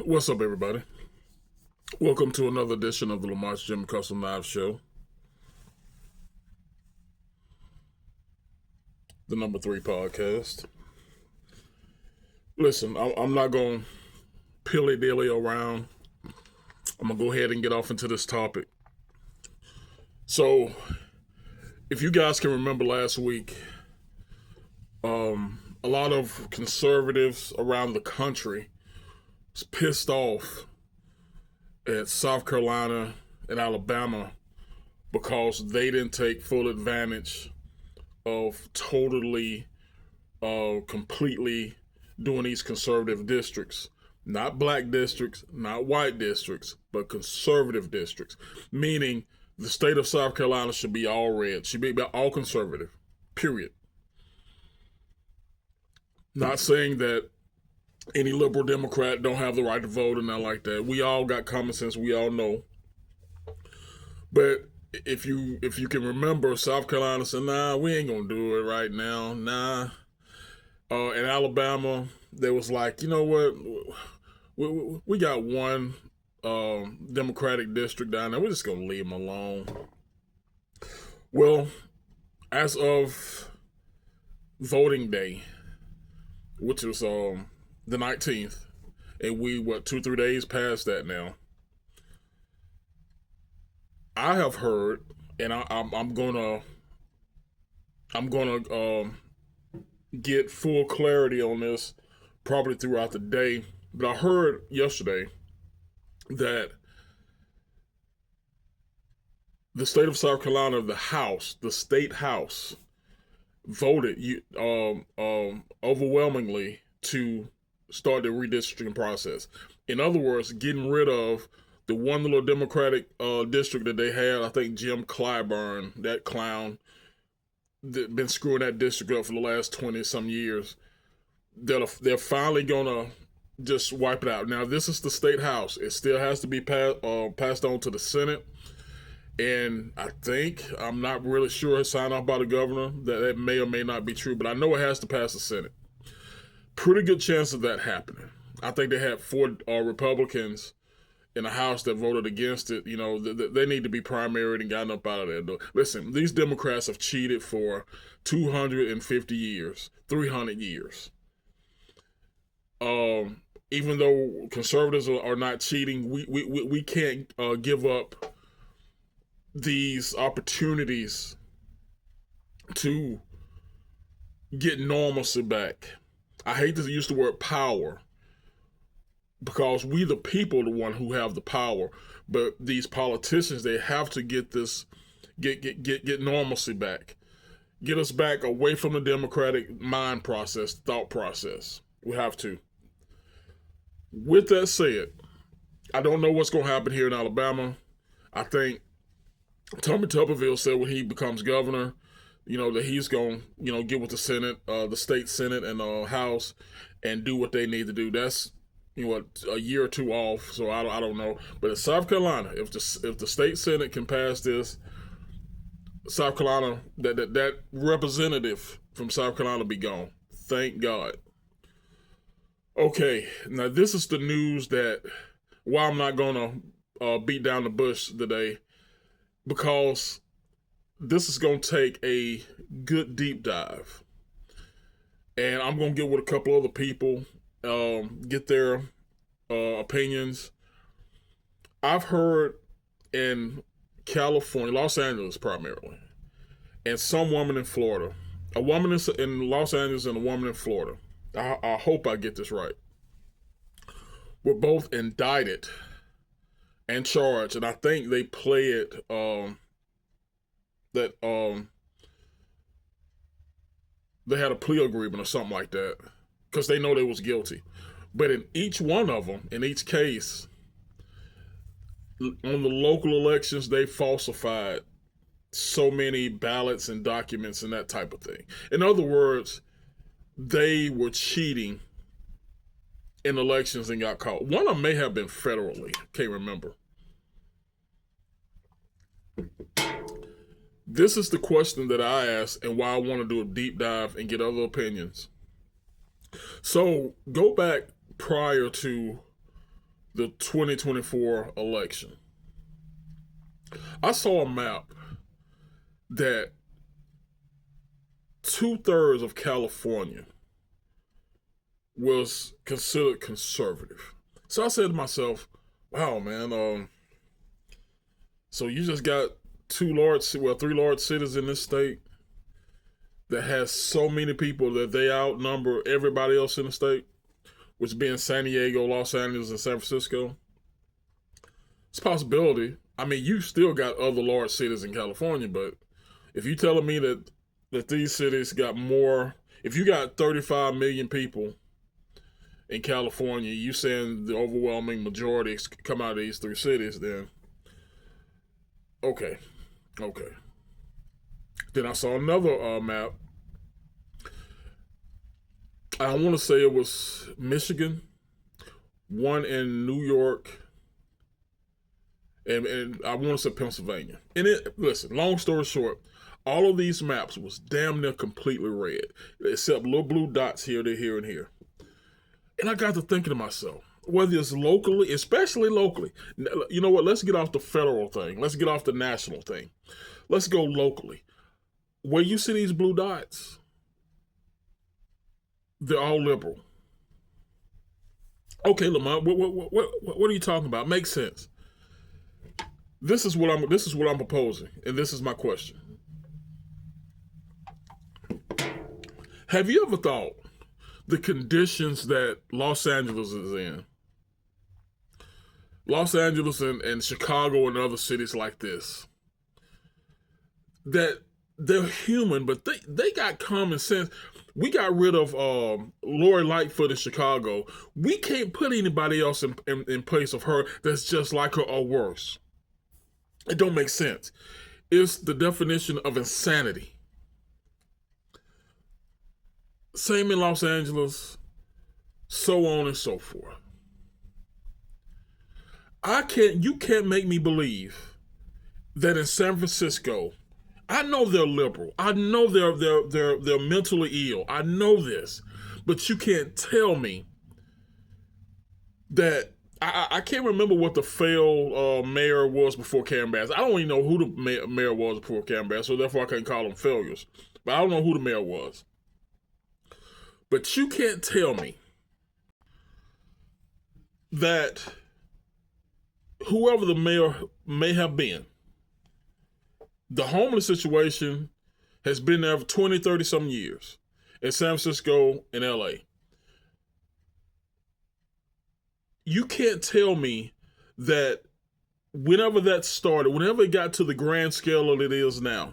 What's up, everybody? Welcome to another edition of the Lamar's Gym Custom Live Show, the number 3 podcast. Listen, I'm not going to pilly dilly around. I'm going to go ahead and get off into this topic. So, if you guys can remember last week, a lot of conservatives around the country was pissed off at South Carolina and Alabama because they didn't take full advantage of completely doing these conservative districts. Not black districts, not white districts, but conservative districts. Meaning the state of South Carolina should be all red, should be all conservative, period. Not saying that any liberal Democrat don't have the right to vote and not like that. We all got common sense, we all know. But if you can remember, South Carolina said, nah, we ain't gonna do it right now. Nah. In Alabama, they was like, you know what? We got one Democratic district down there. We're just gonna leave them alone. Well, as of voting day, which was the 19th, and we 2-3 days past that now. I have heard, and I'm gonna get full clarity on this probably throughout the day. But I heard yesterday that the state of South Carolina, the state house, voted overwhelmingly to start the redistricting process. In other words, getting rid of the one little Democratic district that they had. I think Jim Clyburn, that clown, that been screwing that district up for the last 20-some years. They're finally gonna just wipe it out. Now, this is the state house. It still has to be passed on to the Senate. And I think, I'm not really sure, signed off by the governor, that may or may not be true, but I know it has to pass the Senate. Pretty good chance of that happening. I think they had 4 Republicans in the House that voted against it. You know, they need to be primaried and gotten up out of there. Listen, these Democrats have cheated for 250 years, 300 years. Even though conservatives are not cheating, we can't give up these opportunities to get normalcy back. I hate to use the word power, because we the people are the one who have the power, but these politicians, they have to get normalcy back, get us back away from the democratic thought process. We have to. With that said, I don't know what's going to happen here in Alabama. I think Tommy Tuberville said when he becomes governor, that he's going to get with the Senate, the state Senate and House, and do what they need to do. That's a year or two off, so I don't know. But in South Carolina, if the state Senate can pass this, South Carolina, that representative from South Carolina be gone. Thank God. Okay, now this is the news that, why I'm not gonna beat down the bush today, because this is gonna take a good deep dive, and I'm gonna get with a couple other people, get their opinions. I've heard in California, Los Angeles primarily, and some woman in Florida, a woman in Los Angeles and a woman in Florida, I hope I get this right, were both indicted and charged, and I think they pled that they had a plea agreement or something like that, because they know they was guilty. But in each one of them, in each case, on the local elections, they falsified so many ballots and documents and that type of thing. In other words, they were cheating in elections and got caught. One of them may have been federally. Can't remember. This is the question that I ask, and why I want to do a deep dive and get other opinions. So go back prior to the 2024 election. I saw a map that 2/3 of California was considered conservative. So I said to myself, wow, man, so you just got three large cities in this state that has so many people that they outnumber everybody else in the state, which being San Diego, Los Angeles, and San Francisco. It's a possibility. I mean, you still got other large cities in California, but if you're telling me that these cities got more, if you got 35 million people in California, you saying the overwhelming majority come out of these three cities, then okay. Then I saw another map. I want to say it was Michigan, one in New York, and I want to say Pennsylvania. And listen, long story short, all of these maps was damn near completely red, except little blue dots here, there, and here. And I got to thinking to myself, whether it's locally, especially locally, you know what, let's get off the federal thing. Let's get off the national thing. Let's go locally. Where you see these blue dots, they're all liberal. Okay, Lamont, what are you talking about? Makes sense. This is what I'm proposing, and this is my question. Have you ever thought the conditions that Los Angeles is in? Los Angeles and Chicago and other cities like this, that they're human, but they got common sense. We got rid of Lori Lightfoot in Chicago. We can't put anybody else in place of her that's just like her or worse. It don't make sense. It's the definition of insanity. Same in Los Angeles, so on and so forth. You can't make me believe that in San Francisco, I know they're liberal. I know they're mentally ill. I know this, but you can't tell me that I can't remember what the failed mayor was before Karen Bass. I don't even know who the mayor was before Karen Bass, so therefore I can't call them failures. But I don't know who the mayor was. But you can't tell me that whoever the mayor may have been, the homeless situation has been there for 20, 30 some years in San Francisco and LA. You can't tell me that whenever that started, whenever it got to the grand scale that it is now,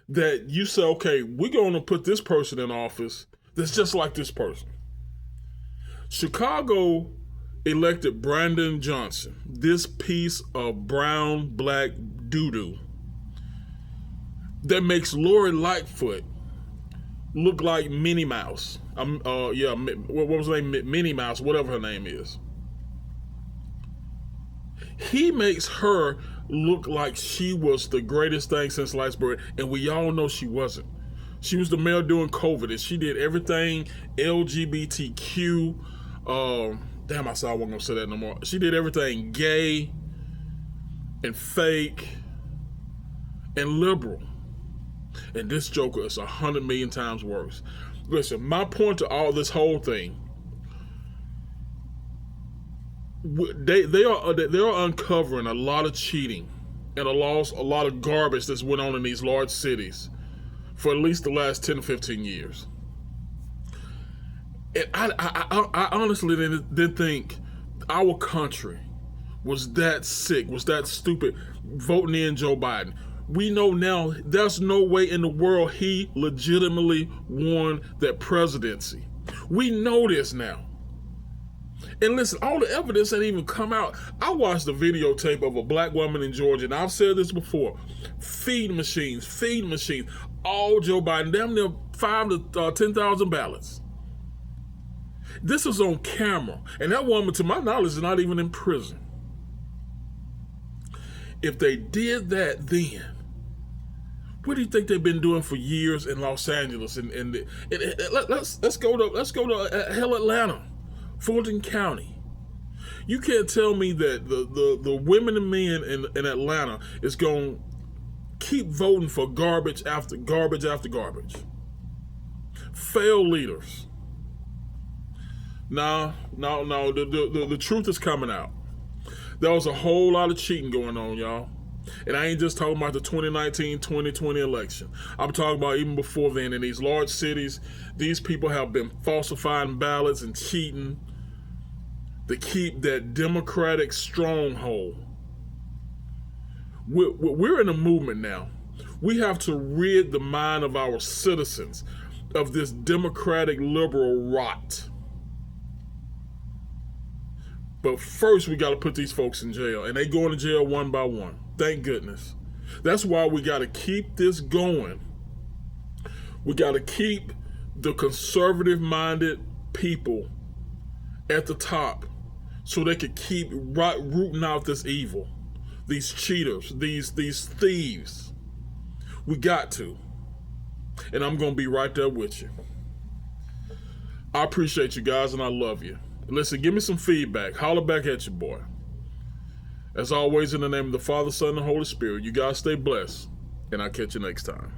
that you say, okay, we're going to put this person in office that's just like this person. Chicago elected Brandon Johnson, this piece of brown, black doo-doo that makes Lori Lightfoot look like Minnie Mouse. What was her name? Minnie Mouse, whatever her name is. He makes her look like she was the greatest thing since sliced bread, and we all know she wasn't. She was the mayor during COVID, and she did everything LGBTQ. Damn, I said I wasn't gonna say that no more. She did everything gay and fake and liberal. And this Joker is 100 million times worse. Listen, my point to all this whole thing, they are uncovering a lot of cheating and a lot of garbage that's went on in these large cities for at least the last 10 to 15 years. And I honestly didn't think our country was that sick, was that stupid, voting in Joe Biden. We know now there's no way in the world he legitimately won that presidency. We know this now. And listen, all the evidence ain't even come out. I watched the videotape of a black woman in Georgia, and I've said this before, feed machines, all Joe Biden, damn near 5,000 to 10,000 ballots. This is on camera, and that woman, to my knowledge, is not even in prison. If they did that then, What do you think they've been doing for years in Los Angeles? Let's go to hell Atlanta, Fulton County. You can't tell me that the women and men in Atlanta is going to keep voting for garbage after garbage after garbage. Failed leaders. No. The truth is coming out. There was a whole lot of cheating going on, y'all. And I ain't just talking about the 2019-2020 election. I'm talking about even before then. In these large cities, these people have been falsifying ballots and cheating to keep that Democratic stronghold. We're in a movement now. We have to rid the mind of our citizens of this Democratic liberal rot. But first, we got to put these folks in jail. And they go into jail one by one. Thank goodness. That's why we got to keep this going. We got to keep the conservative-minded people at the top so they could keep rooting out this evil. These cheaters, these thieves. We got to. And I'm going to be right there with you. I appreciate you guys and I love you. Listen, give me some feedback. Holler back at your boy. As always, in the name of the Father, Son, and Holy Spirit, you guys stay blessed, and I'll catch you next time.